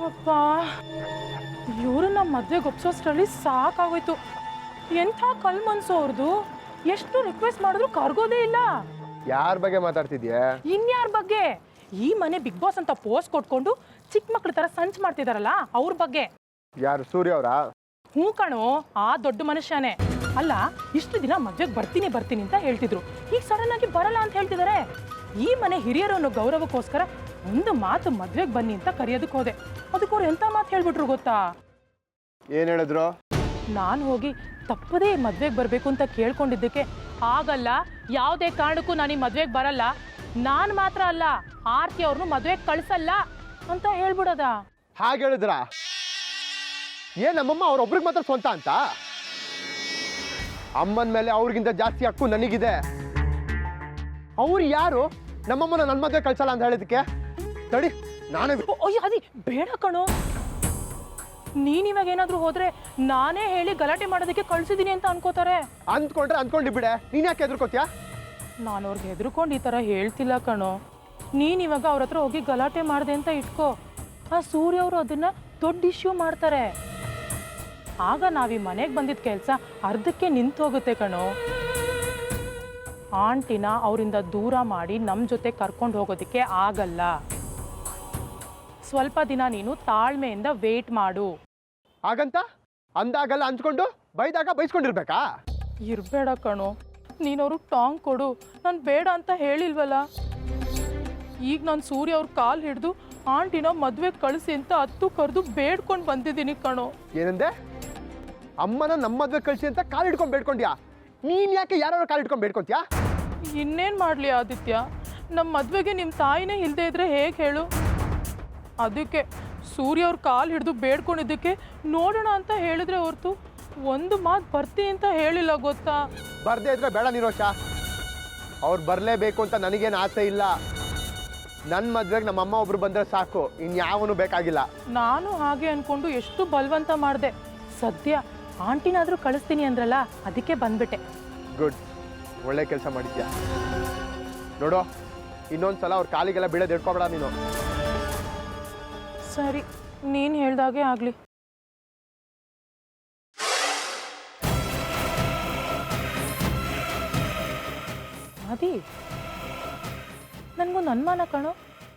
ಅಪ್ಪ, ಇವ್ರನ್ನ ಮದ್ವೆಗೆ ಒಪ್ಸೋಷ್ಟ್ರಲ್ಲಿ ಸಾಕಾಗೋಯ್ತು. ಎಂಥ ಕಲ್ ಮನ್ಸು ಅವ್ರದ್ದು. ಎಷ್ಟು ರಿಕ್ವೆಸ್ಟ್ ಮಾಡಿದ್ರು ಕರ್ಗೋದೇ ಇಲ್ಲ. ಯಾರ ಬಗ್ಗೆ ಮಾತಾಡ್ತಿದ್ಯಾ? ಇನ್ಯಾರ ಬಗ್ಗೆ? ಈ ಮನೆ ಬಿಗ್ ಬಾಸ್ ಅಂತ ಪೋಸ್ಟ್ ಕೊಟ್ಕೊಂಡು ಚಿಕ್ಕ ಮಕ್ಳ ತರ ಸಂಚ್ ಮಾಡ್ತಿದಾರಲ್ಲ ಅವ್ರ ಬಗ್ಗೆ. ಯಾರು, ಸೂರ್ಯ ಅವರಾ? ಹ್ಞೂ ಕಣೋ, ಆ ದೊಡ್ಡ ಮನುಷ್ಯನೇ. ಅಲ್ಲ, ಇಷ್ಟು ದಿನ ಮದ್ವೆಗೆ ಬರ್ತೀನಿ ಅಂತ ಹೇಳ್ತಿದ್ರು. ಈಗ ಸಡನ್ ಆಗಿ ಬರಲ್ಲ ಅಂತ ಹೇಳ್ತಿದ್ದಾರೆ. ಈ ಮನೆ ಹಿರಿಯರನ್ನು ಗೌರವಕ್ಕೋಸ್ಕರ ಒಂದು ಮಾತು ಮದ್ವೆಗೆ ಬನ್ನಿ ಅಂತ ಕರೆಯೋದಕ್ಕೆ ಹೋದೆ. ಅದಕ್ಕೆ ಅವ್ರು ಎಂತ ಮಾತು ಹೇಳ್ಬಿಟ್ರು ಗೊತ್ತಾ? ಏನ್ ಹೇಳಿದ್ರು? ನಾನು ಹೋಗಿ ತಪ್ಪದೇ ಮದ್ವೆಗೆ ಬರಬೇಕು ಅಂತ ಕೇಳ್ಕೊಂಡಿದ್ದಕ್ಕೆ, ಆಗಲ್ಲ, ಯಾವುದೇ ಕಾರಣಕ್ಕೂ ನಾನು ಈ ಮದ್ವೆಗೆ ಬರಲ್ಲ, ನಾನು ಮಾತ್ರ ಅಲ್ಲ ಆರ್ತಿ ಅವ್ರನ್ನು ಮದ್ವೆಗೆ ಕಳ್ಸಲ್ಲ ಅಂತ ಹೇಳ್ಬಿಡದ. ಹಾಗೆ ಹೇಳಿದ್ರ? ಏನ್ ನಮ್ಮಮ್ಮ ಅವ್ರೊಬ್ರಿಗೆ ಮಾತ್ರ ಸ್ವಂತ ಅಂತ? ಅಮ್ಮನ ಮೇಲೆ ಅವ್ರಿಗಿಂತ ಜಾಸ್ತಿ ಹಕ್ಕು ನನಗಿದೆ. ಅವ್ರು ಯಾರು ನಮ್ಮಮ್ಮನ ನನ್ನ ಮದ್ವೆ ಕಳ್ಸಲ್ಲ ಅಂತ ಹೇಳಿದಕ್ಕೆ? ತಡಿ, ನಾನೇ. ಅಯ್ಯೋ ಅದಿ ಬೇಡ ಕಣೋ. ನೀನ್ ಇವಾಗ ಏನಾದ್ರು ಹೋದ್ರೆ ನಾನೇ ಹೇಳಿ ಗಲಾಟೆ ಮಾಡೋದಕ್ಕೆ ಕಳ್ಸಿದೀನಿ ಅಂತ ಅನ್ಕೋತಾರೆ. ಅಂದ್ಕೊಂಡ್ರೆ ಅಂದ್ಕೊಂಡಿ ಬಿಡೆ, ನೀನ್ ಯಾಕೆ ಹೆದರ್ಕೋತ್ಯಾ? ನಾನು ಅವ್ರಿಗೆ ಹೆದರ್ಕೊಂಡು ಈ ಥರ ಹೇಳ್ತಿಲ್ಲ ಕಣೋ. ನೀನು ಇವಾಗ ಅವ್ರ ಹತ್ರ ಹೋಗಿ ಗಲಾಟೆ ಮಾಡಿದೆ ಅಂತ ಇಟ್ಕೋ, ಆ ಸೂರ್ಯ ಅವರು ಅದನ್ನ ದೊಡ್ಡ ಇಶ್ಯೂ ಮಾಡ್ತಾರೆ. ಆಗ ನಾವೀ ಮನೆಗೆ ಬಂದಿದ್ದ ಕೆಲಸ ಅರ್ಧಕ್ಕೆ ನಿಂತು ಹೋಗುತ್ತೆ ಕಣೋ. ಆಂಟಿನ ಅವರಿಂದ ದೂರ ಮಾಡಿ ನಮ್ಮ ಜೊತೆ ಕರ್ಕೊಂಡು ಹೋಗೋದಕ್ಕೆ ಆಗಲ್ಲ. ಸ್ವಲ್ಪ ದಿನ ನೀನು ತಾಳ್ಮೆಯಿಂದ ವೇಟ್ ಮಾಡು. ಹಾಗಂತ ಅಂದಾಗಲ್ಲ ಅಂದ್ಕೊಂಡು ಬೈದಾಗ ಬೈಸ್ಕೊಂಡಿರ್ಬೇಕಾ? ಇರಬೇಡ ಕಣೋ, ನೀನವ್ರಿಗೆ ಟಾಂಗ್ ಕೊಡು. ನಾನು ಬೇಡ ಅಂತ ಹೇಳಿಲ್ವಲ್ಲ. ಈಗ ನಾನು ಸೂರ್ಯ ಅವ್ರ ಕಾಲು ಹಿಡಿದು ಆಂಟಿನ ಮದುವೆ ಕಳಿಸಿ ಅಂತ ಹತ್ತು ಕರೆದು ಬೇಡ್ಕೊಂಡು ಬಂದಿದ್ದೀನಿ ಕಣೋ. ಏನಂದೆ? ಅಮ್ಮನ ನಮ್ಮ ಮದ್ವೆ ಕಳಿಸಿ ಅಂತ ಕಾಲು ಹಿಡ್ಕೊಂಡು ಬೇಡ್ಕೊಂಡ್ಯಾ? ನೀನ್ ಯಾಕೆ ಯಾರು ಕಾಲು ಹಿಡ್ಕೊಂಡು ಬೇಡ್ಕೊಂತ್ಯಾ? ಇನ್ನೇನು ಮಾಡಲಿ ಆದಿತ್ಯ, ನಮ್ಮ ಮದುವೆಗೆ ನಿಮ್ಮ ತಾಯಿನೇ ಇಲ್ಲದೆ ಇದ್ರೆ ಹೇಗೆ ಹೇಳು? ಅದಕ್ಕೆ ಸೂರ್ಯ ಅವ್ರ ಕಾಲು ಹಿಡಿದು ಬೇಡ್ಕೊಂಡಿದ್ದಕ್ಕೆ ನೋಡೋಣ ಅಂತ ಹೇಳಿದ್ರೆ ಹೊರತು ಒಂದು ಮಾತು ಬರ್ತೀನಿ ಅಂತ ಹೇಳಿಲ್ಲ ಗೊತ್ತಾ? ಬರ್ದೇ ಇದ್ರೆ ಬೇಡ ನಿರೋಷ. ಅವ್ರು ಬರಲೇಬೇಕು ಅಂತ ನನಗೇನು ಆಸೆ ಇಲ್ಲ. ನನ್ನ ಮದ್ವೆಗೆ ನಮ್ಮ ಅಮ್ಮ ಒಬ್ರು ಬಂದರೆ ಸಾಕು, ಇನ್ಯಾವನು ಬೇಕಾಗಿಲ್ಲ. ನಾನು ಹಾಗೆ ಅನ್ಕೊಂಡು ಎಷ್ಟು ಬಲವಂತ ಮಾಡಿದೆ. ಸದ್ಯ ಆಂಟಿನಾದರೂ ಕಳಿಸ್ತೀನಿ ಅಂದ್ರಲ್ಲ, ಅದಕ್ಕೆ ಬಂದ್ಬಿಟ್ಟೆ. ಗುಡ್, ಒಳ್ಳೆ ಕೆಲಸ ಮಾಡಿದ್ಯಾ. ನೋಡು, ಇನ್ನೊಂದ್ಸಲ ಅವ್ರ ಕಾಲಿಗೆಲ್ಲ ಬೀಳೋದು ಇಟ್ಕೊಬೇಡ ನೀನು. ಸರಿ, ನೀನು ಹೇಳ್ದಾಗೆ ಆಗಲಿ. ಅದಿ, ನನಗೊಂದು ಅನುಮಾನ ಕಣೋ.